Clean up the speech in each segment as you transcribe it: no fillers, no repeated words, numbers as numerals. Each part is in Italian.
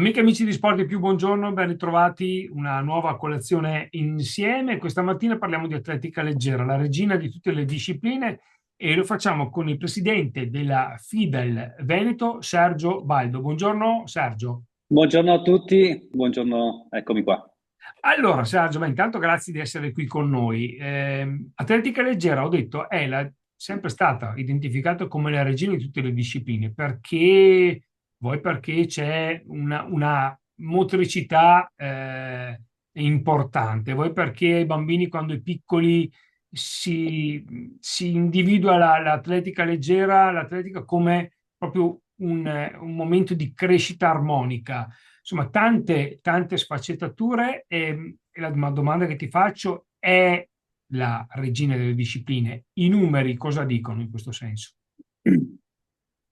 Amiche e amici di Sport di Più, buongiorno, ben ritrovati, una nuova colazione insieme. Questa mattina parliamo di atletica leggera, la regina di tutte le discipline, e lo facciamo con il presidente della FIDAL Veneto, Sergio Baldo. Buongiorno Sergio. Buongiorno a tutti, buongiorno, eccomi qua. Allora Sergio, beh, intanto grazie di essere qui con noi. Atletica leggera, ho detto, è sempre stata identificata come la regina di tutte le discipline, perché vuoi perché c'è una motricità importante, vuoi perché ai bambini quando i piccoli si individua l'atletica leggera, l'atletica come proprio un momento di crescita armonica. Insomma, tante sfaccettature, e la domanda che ti faccio è la regina delle discipline. I numeri cosa dicono in questo senso?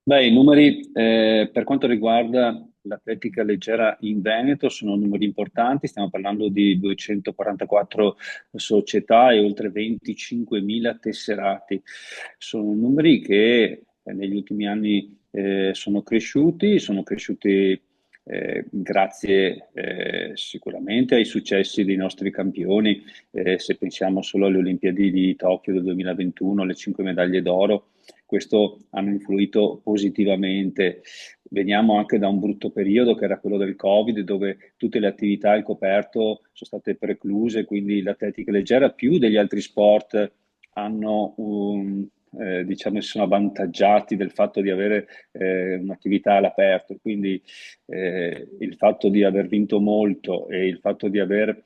Beh, i numeri per quanto riguarda l'atletica leggera in Veneto sono numeri importanti, stiamo parlando di 244 società e oltre 25.000 tesserati. Sono numeri che negli ultimi anni sono cresciuti grazie sicuramente ai successi dei nostri campioni. Se pensiamo solo alle Olimpiadi di Tokyo del 2021, le 5 medaglie d'oro, questo hanno influito positivamente. Veniamo anche da un brutto periodo che era quello del Covid, dove tutte le attività al coperto sono state precluse, quindi l'atletica leggera più degli altri sport hanno diciamo, si sono avvantaggiati del fatto di avere un'attività all'aperto. Quindi il fatto di aver vinto molto e il fatto di aver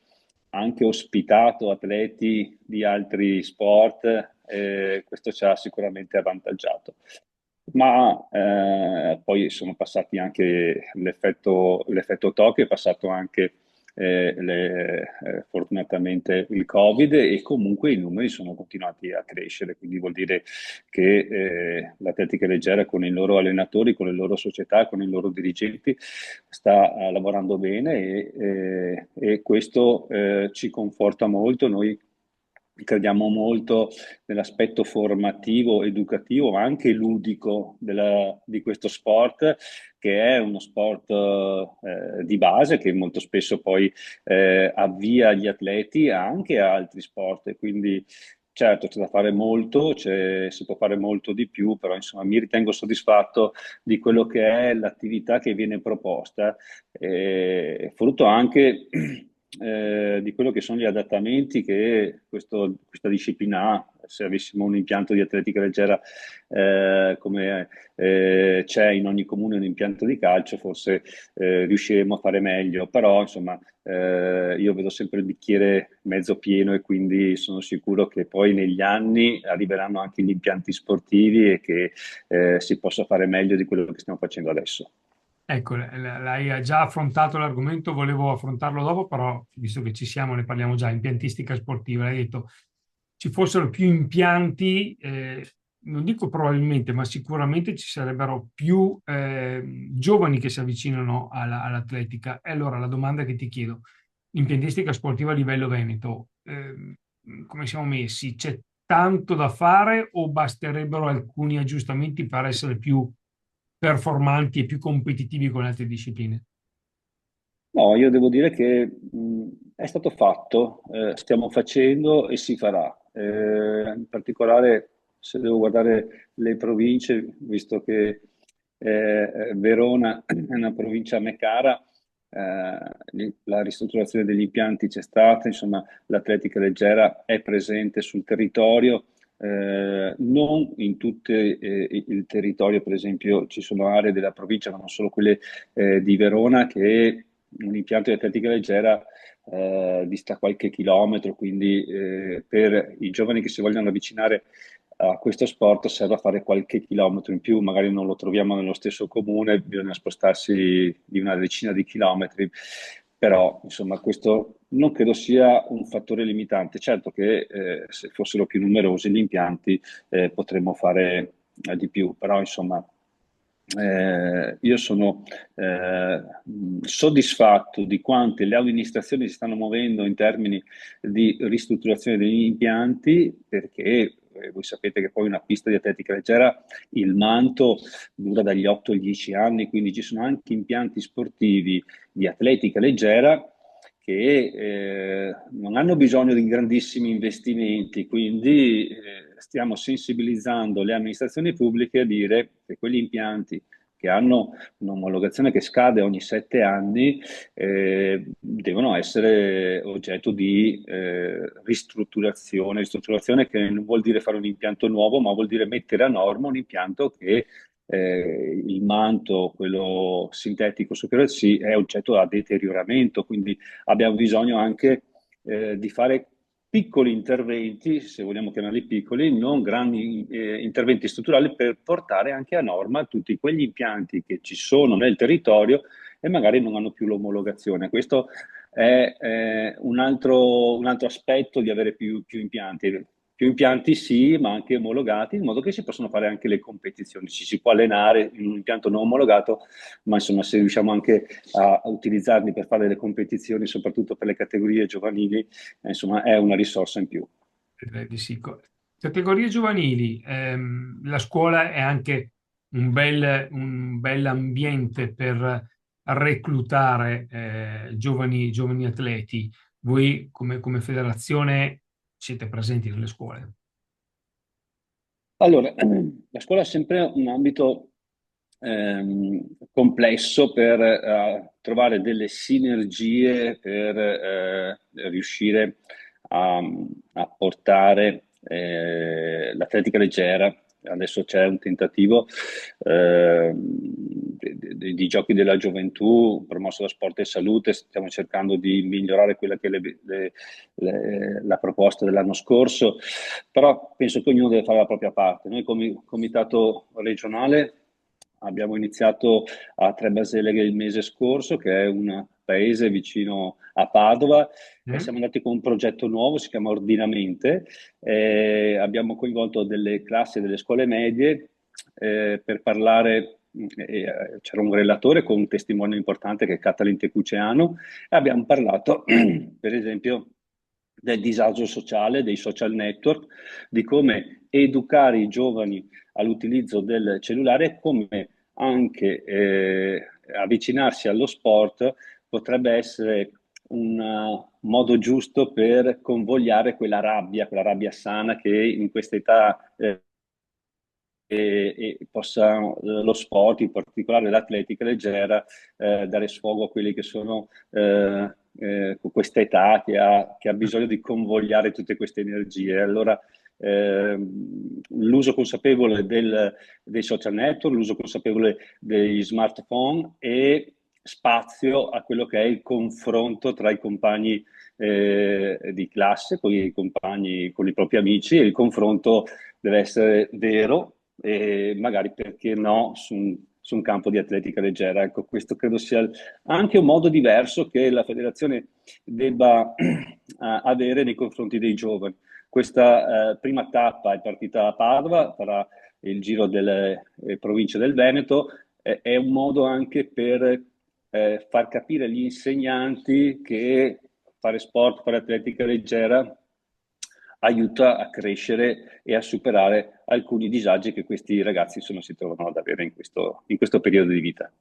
anche ospitato atleti di altri sport, questo ci ha sicuramente avvantaggiato. Ma poi sono passati anche l'effetto Tokyo, è passato anche fortunatamente il Covid, e comunque i numeri sono continuati a crescere, quindi vuol dire che l'atletica leggera con i loro allenatori, con le loro società, con i loro dirigenti sta lavorando bene, e questo ci conforta molto. Noi crediamo molto nell'aspetto formativo, educativo, ma anche ludico di questo sport, che è uno sport di base che molto spesso poi avvia gli atleti anche a altri sport. E quindi certo c'è da fare molto, si può fare molto di più, però insomma mi ritengo soddisfatto di quello che è l'attività che viene proposta, frutto anche di quello che sono gli adattamenti che questa disciplina ha. Se avessimo un impianto di atletica leggera come c'è in ogni comune un impianto di calcio, forse riusciremo a fare meglio, però insomma io vedo sempre il bicchiere mezzo pieno, e quindi sono sicuro che poi negli anni arriveranno anche gli impianti sportivi e che si possa fare meglio di quello che stiamo facendo adesso. Ecco, l'hai già affrontato l'argomento, volevo affrontarlo dopo, però visto che ci siamo, ne parliamo già. Impiantistica sportiva, l'hai detto, ci fossero più impianti, non dico probabilmente, ma sicuramente ci sarebbero più giovani che si avvicinano all'atletica. E allora la domanda che ti chiedo, impiantistica sportiva a livello Veneto, come siamo messi? C'è tanto da fare o basterebbero alcuni aggiustamenti per essere più performanti e più competitivi con le altre discipline? No, io devo dire che è stato fatto, stiamo facendo e si farà. In particolare, se devo guardare le province, visto che Verona è una provincia a me cara, la ristrutturazione degli impianti c'è stata, insomma, l'atletica leggera è presente sul territorio. Non in tutto il territorio, per esempio, ci sono aree della provincia, ma non solo quelle di Verona, che un impianto di atletica leggera dista qualche chilometro, quindi per i giovani che si vogliono avvicinare a questo sport serve a fare qualche chilometro in più, magari non lo troviamo nello stesso comune, bisogna spostarsi di una decina di chilometri, però insomma questo non credo sia un fattore limitante. Certo che se fossero più numerosi gli impianti potremmo fare di più, però insomma io sono soddisfatto di quante le amministrazioni si stanno muovendo in termini di ristrutturazione degli impianti, perché voi sapete che poi una pista di atletica leggera, il manto dura dagli 8 ai 10 anni, quindi ci sono anche impianti sportivi di atletica leggera che non hanno bisogno di grandissimi investimenti, quindi stiamo sensibilizzando le amministrazioni pubbliche a dire che quegli impianti che hanno un'omologazione che scade ogni 7 anni devono essere oggetto di ristrutturazione che non vuol dire fare un impianto nuovo, ma vuol dire mettere a norma un impianto che il manto, quello sintetico superiore, sì, è oggetto a deterioramento, quindi abbiamo bisogno anche di fare piccoli interventi, se vogliamo chiamarli piccoli, non grandi interventi strutturali per portare anche a norma tutti quegli impianti che ci sono nel territorio e magari non hanno più l'omologazione. Questo è un altro aspetto di avere più impianti. Più impianti sì, ma anche omologati, in modo che si possono fare anche le competizioni. Ci si può allenare in un impianto non omologato, ma insomma se riusciamo anche a utilizzarli per fare le competizioni, soprattutto per le categorie giovanili, insomma è una risorsa in più. Di sì. Categorie giovanili, la scuola è anche un bel ambiente per reclutare giovani atleti. Voi come federazione siete presenti nelle scuole? Allora, la scuola è sempre un ambito complesso per trovare delle sinergie per riuscire a, a portare l'atletica leggera. Adesso c'è un tentativo di giochi della gioventù promosso da Sport e Salute, stiamo cercando di migliorare quella che è la proposta dell'anno scorso, però penso che ognuno deve fare la propria parte. Noi come comitato regionale abbiamo iniziato a Trebaseleghe il mese scorso, che è un paese vicino a Padova, e Eh? siamo andati con un progetto nuovo, si chiama Ordinamente. Abbiamo coinvolto delle classi delle scuole medie per parlare. C'era un relatore con un testimone importante che è Catalin Tecuceanu, e abbiamo parlato, per esempio, del disagio sociale, dei social network, di come educare i giovani all'utilizzo del cellulare e come anche avvicinarsi allo sport potrebbe essere un modo giusto per convogliare quella rabbia sana che in questa età e possa lo sport, in particolare l'atletica leggera, dare sfogo a quelli che sono con questa età che ha bisogno di convogliare tutte queste energie. Allora, l'uso consapevole dei social network, l'uso consapevole degli smartphone e spazio a quello che è il confronto tra i compagni di classe, con i compagni, con i propri amici, e il confronto deve essere vero e magari perché no su un campo di atletica leggera. Ecco, questo credo sia anche un modo diverso che la federazione debba avere nei confronti dei giovani. Questa prima tappa è partita a Padova, farà il giro delle province del Veneto, è un modo anche per far capire agli insegnanti che fare sport, fare atletica leggera aiuta a crescere e a superare alcuni disagi che questi ragazzi insomma, si trovano ad avere in questo periodo di vita.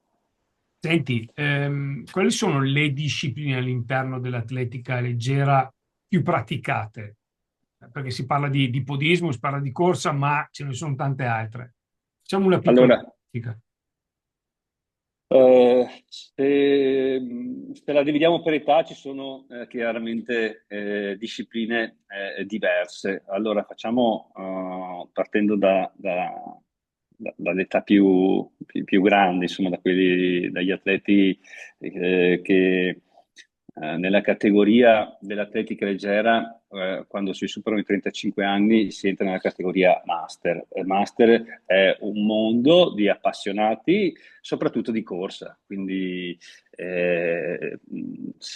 Senti, quali sono le discipline all'interno dell'atletica leggera più praticate? Perché si parla di podismo, si parla di corsa, ma ce ne sono tante altre. Facciamo una piccola Allora, classifica. se la dividiamo per età ci sono chiaramente discipline diverse. Allora facciamo partendo dall'età più grande, insomma, dagli atleti che nella categoria dell'atletica leggera, quando si superano i 35 anni, si entra nella categoria master. Il master è un mondo di appassionati, soprattutto di corsa. Quindi, se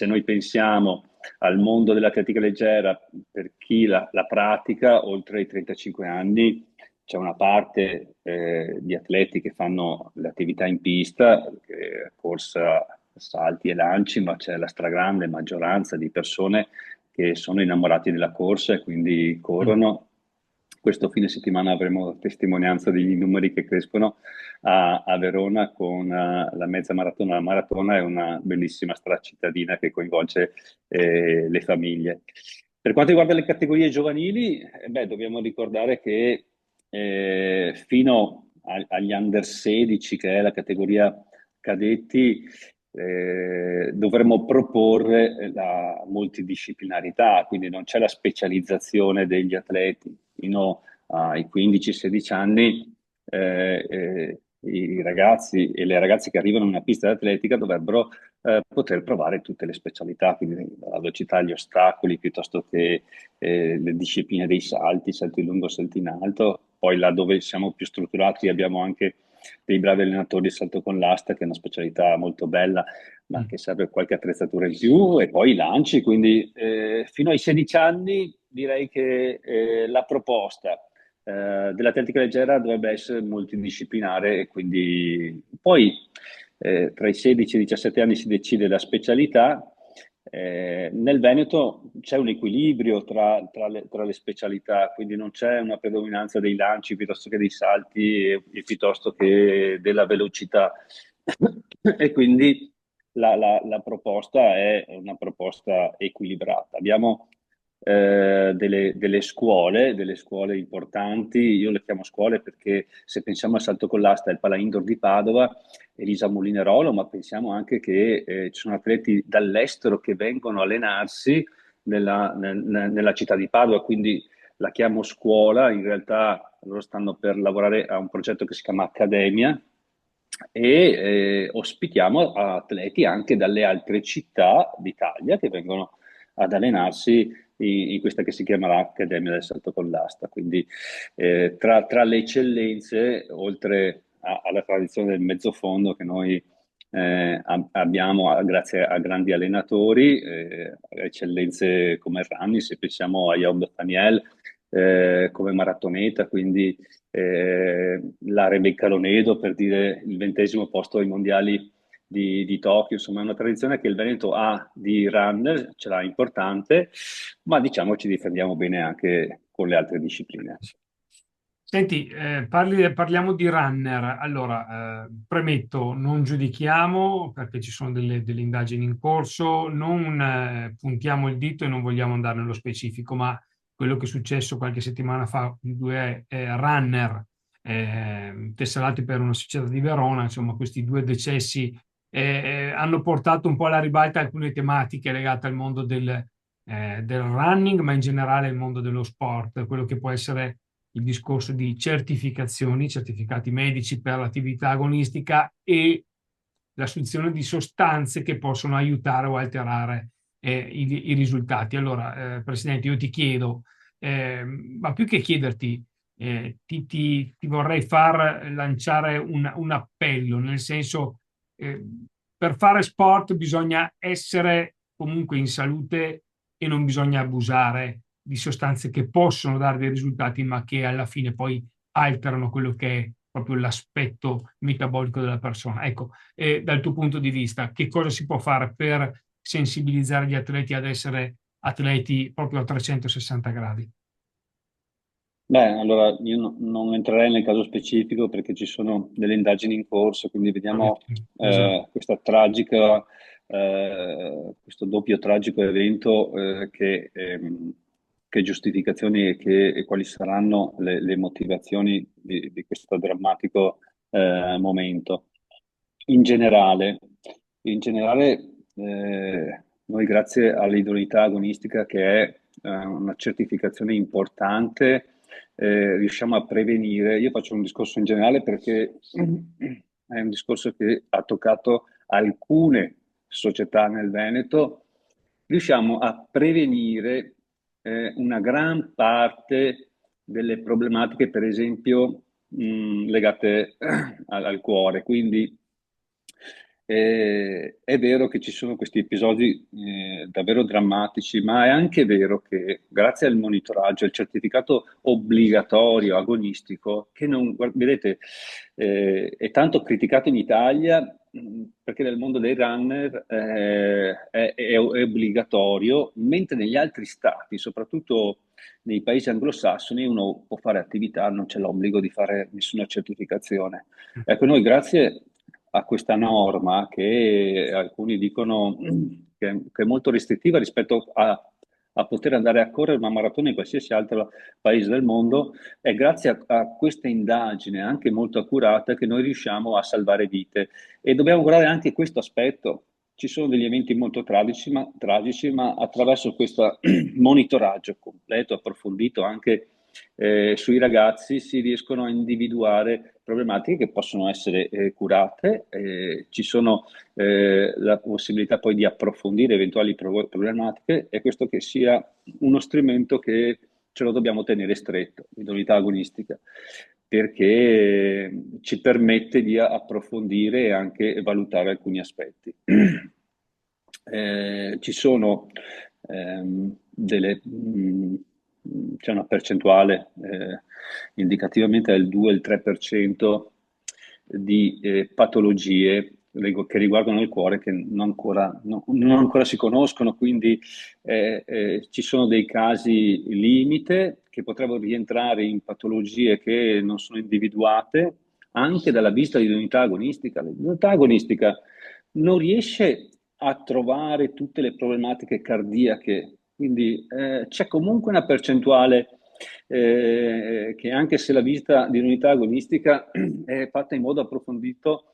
noi pensiamo al mondo dell'atletica leggera, per chi la pratica, oltre i 35 anni, c'è una parte di atleti che fanno l'attività in pista, corsa, salti e lanci, ma c'è la stragrande maggioranza di persone che sono innamorati della corsa e quindi Mm. corrono questo fine settimana avremo testimonianza degli numeri che crescono a Verona con la mezza maratona. La maratona è una bellissima stracittadina che coinvolge le famiglie. Per quanto riguarda le categorie giovanili, beh, dobbiamo ricordare che fino agli under 16, che è la categoria cadetti, dovremmo proporre la multidisciplinarità, quindi non c'è la specializzazione degli atleti. Fino ai 15-16 anni i ragazzi e le ragazze che arrivano in una pista atletica dovrebbero poter provare tutte le specialità, quindi la velocità, gli ostacoli, piuttosto che le discipline dei salti, salto in lungo, salto in alto. Poi là dove siamo più strutturati abbiamo anche dei bravi allenatori di salto con l'asta, che è una specialità molto bella, ma che serve qualche attrezzatura in più, e poi i lanci. Quindi fino ai 16 anni direi che la proposta dell'atletica leggera dovrebbe essere multidisciplinare, e quindi poi tra i 16 e i 17 anni si decide la specialità. Nel Veneto c'è un equilibrio tra le specialità, quindi non c'è una predominanza dei lanci piuttosto che dei salti e piuttosto che della velocità. E quindi la proposta è una proposta equilibrata. Abbiamo delle scuole importanti. Io le chiamo scuole perché se pensiamo al salto con l'asta, il Pala Indoor di Padova, Elisa Molinarolo, ma pensiamo anche che ci sono atleti dall'estero che vengono a allenarsi nella città di Padova, quindi la chiamo scuola. In realtà loro stanno per lavorare a un progetto che si chiama Accademia, e ospitiamo atleti anche dalle altre città d'Italia che vengono ad allenarsi in questa che si chiamerà Accademia del Salto con l'Asta. Quindi tra le eccellenze, oltre alla tradizione del mezzofondo che noi abbiamo grazie a grandi allenatori, eccellenze come Rani, se pensiamo a Yob Daniel, come maratoneta, quindi la Rebecca Lonedo, per dire il 20° posto ai mondiali di Tokyo. Insomma, è una tradizione che il Veneto ha di runner, ce l'ha importante, ma diciamo ci difendiamo bene anche con le altre discipline. Senti, parliamo di runner. Allora, premetto, non giudichiamo perché ci sono delle indagini in corso, non puntiamo il dito e non vogliamo andare nello specifico, ma quello che è successo qualche settimana fa di due runner tesserati per una società di Verona, insomma, questi due decessi hanno portato un po' alla ribalta alcune tematiche legate al mondo del running, ma in generale al mondo dello sport, quello che può essere il discorso di certificazioni, certificati medici per l'attività agonistica e l'assunzione di sostanze che possono aiutare o alterare i risultati. Allora, Presidente, io ti chiedo, ma più che chiederti, ti vorrei far lanciare un appello, nel senso, eh, per fare sport bisogna essere comunque in salute e non bisogna abusare di sostanze che possono dare dei risultati, ma che alla fine poi alterano quello che è proprio l'aspetto metabolico della persona. Ecco, dal tuo punto di vista, che cosa si può fare per sensibilizzare gli atleti ad essere atleti proprio a 360 gradi? Beh, allora io non entrerei nel caso specifico perché ci sono delle indagini in corso, quindi vediamo Esatto. questa tragica, questo doppio tragico evento, che giustificazioni e quali saranno le motivazioni di questo drammatico momento. In generale, noi grazie all'idoneità agonistica, che è una certificazione importante, riusciamo a prevenire. Io faccio un discorso in generale perché è un discorso che ha toccato alcune società nel Veneto. Riusciamo a prevenire una gran parte delle problematiche, per esempio, legate al cuore. Quindi è vero che ci sono questi episodi davvero drammatici, ma è anche vero che grazie al monitoraggio, al certificato obbligatorio agonistico, che non, vedete, è tanto criticato in Italia, perché nel mondo dei runner è obbligatorio, mentre negli altri stati, soprattutto nei paesi anglosassoni uno può fare attività, non c'è l'obbligo di fare nessuna certificazione. Ecco, noi grazie a questa norma che alcuni dicono che è molto restrittiva rispetto a poter andare a correre una maratona in qualsiasi altro paese del mondo, è grazie a questa indagine anche molto accurata che noi riusciamo a salvare vite. E dobbiamo guardare anche questo aspetto. Ci sono degli eventi molto tragici, ma attraverso questo monitoraggio completo, approfondito anche sui ragazzi, si riescono a individuare problematiche che possono essere curate. Ci sono la possibilità poi di approfondire eventuali problematiche e questo che sia uno strumento che ce lo dobbiamo tenere stretto, l'idoneità agonistica, perché ci permette di approfondire e anche valutare alcuni aspetti. Ci sono c'è una percentuale indicativamente del 2-3% di patologie che riguardano il cuore che non ancora si conoscono, quindi ci sono dei casi limite che potrebbero rientrare in patologie che non sono individuate anche dalla vista di unità agonistica. L'unità agonistica non riesce a trovare tutte le problematiche cardiache, quindi c'è comunque una percentuale che anche se la visita di unità agonistica è fatta in modo approfondito,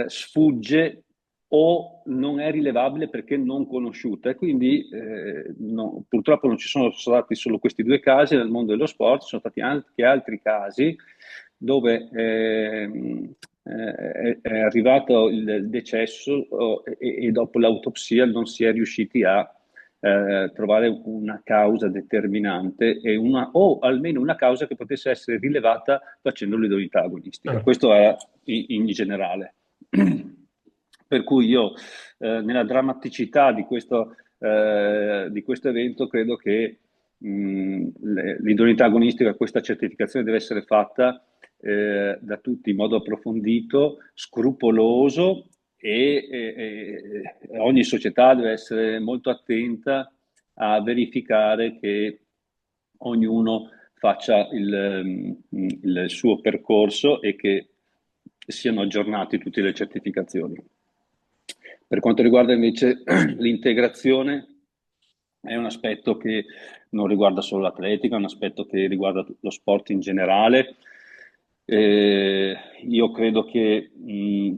sfugge o non è rilevabile perché non conosciuta. E quindi purtroppo non ci sono stati solo questi due casi nel mondo dello sport, ci sono stati anche altri casi dove è arrivato il decesso e dopo l'autopsia non si è riusciti a trovare una causa determinante o almeno una causa che potesse essere rilevata facendo l'idoneità agonistica. Certo. Questo è in generale. Per cui io, nella drammaticità di questo evento, credo che l'idoneità agonistica, questa certificazione deve essere fatta da tutti in modo approfondito, scrupoloso e ogni società deve essere molto attenta a verificare che ognuno faccia il suo percorso e che siano aggiornati tutte le certificazioni. Per quanto riguarda invece l'integrazione, è un aspetto che non riguarda solo l'atletica, è un aspetto che riguarda lo sport in generale. Io credo che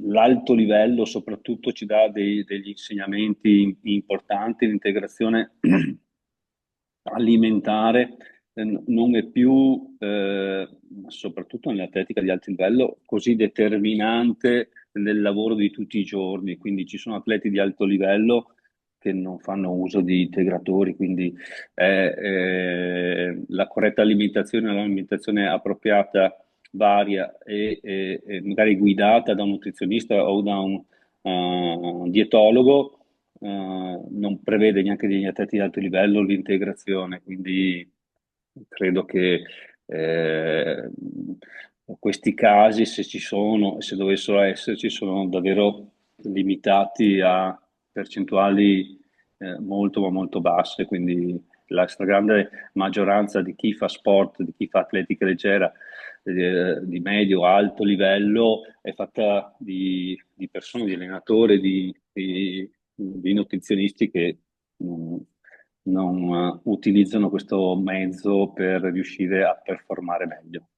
l'alto livello soprattutto ci dà degli insegnamenti importanti, l'integrazione alimentare non è più, soprattutto nell'atletica di alto livello, così determinante nel lavoro di tutti i giorni. Quindi ci sono atleti di alto livello che non fanno uso di integratori, quindi la corretta alimentazione, l'alimentazione appropriata, varia e magari guidata da un nutrizionista o da un dietologo, non prevede neanche degli atleti di alto livello l'integrazione, quindi credo che questi casi, se ci sono, se dovessero esserci, sono davvero limitati a percentuali molto ma molto basse, quindi la stragrande maggioranza di chi fa sport, di chi fa atletica leggera, di medio-alto livello è fatta di persone, di allenatori, di nutrizionisti che non utilizzano questo mezzo per riuscire a performare meglio.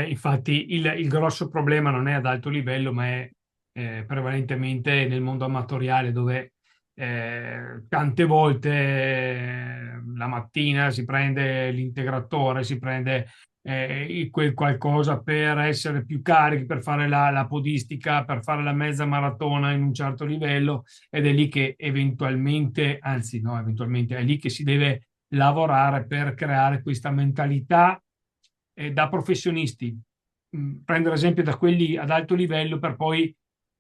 Infatti il grosso problema non è ad alto livello, ma è prevalentemente nel mondo amatoriale, dove tante volte la mattina si prende l'integratore, si prende quel qualcosa per essere più carichi, per fare la podistica, per fare la mezza maratona in un certo livello, ed è lì che eventualmente, anzi no, eventualmente è lì che si deve lavorare per creare questa mentalità da professionisti, prendere esempio da quelli ad alto livello per poi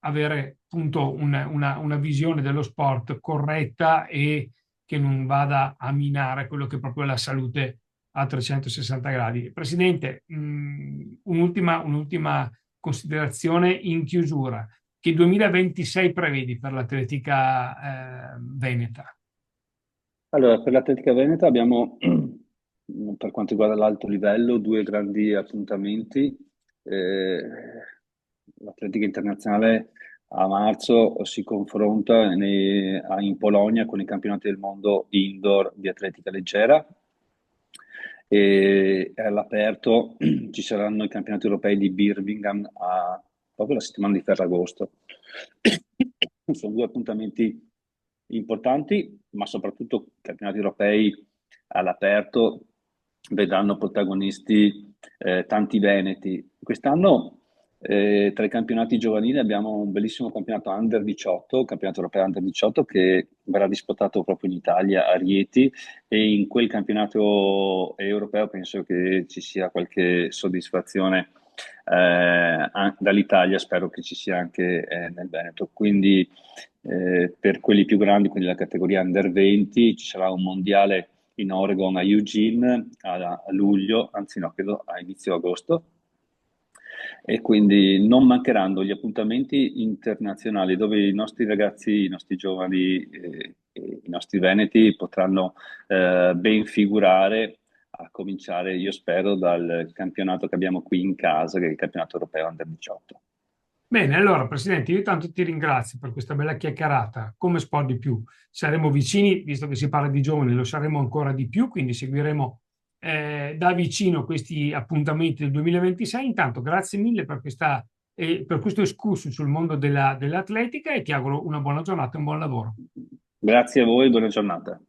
avere appunto una visione dello sport corretta e che non vada a minare quello che è proprio la salute a 360 gradi. Presidente, un'ultima considerazione in chiusura. Che 2026 prevedi per l'atletica veneta? Allora, per l'Atletica Veneta abbiamo per quanto riguarda l'alto livello, due grandi appuntamenti. L'Atletica Internazionale a marzo si confronta in Polonia con i campionati del mondo indoor di atletica leggera e all'aperto ci saranno i campionati europei di Birmingham proprio la settimana di Ferragosto. Sono due appuntamenti importanti, ma soprattutto campionati europei all'aperto vedranno protagonisti tanti veneti. Quest'anno tra i campionati giovanili abbiamo un bellissimo campionato Under 18, campionato europeo Under 18 che verrà disputato proprio in Italia a Rieti e in quel campionato europeo penso che ci sia qualche soddisfazione dall'Italia, spero che ci sia anche nel Veneto. Quindi per quelli più grandi, quindi la categoria Under 20, ci sarà un mondiale in Oregon a Eugene a luglio, anzi no, credo a inizio agosto. E quindi non mancheranno gli appuntamenti internazionali dove i nostri ragazzi, i nostri giovani, i nostri veneti potranno ben figurare, a cominciare, io spero, dal campionato che abbiamo qui in casa, che è il campionato europeo Under 18. Bene, allora Presidente, io tanto ti ringrazio per questa bella chiacchierata. Come Sport di più saremo vicini, visto che si parla di giovani, lo saremo ancora di più, quindi seguiremo da vicino questi appuntamenti del 2026. Intanto grazie mille per questo escursus sul mondo dell'atletica e ti auguro una buona giornata e un buon lavoro. Grazie a voi, buona giornata.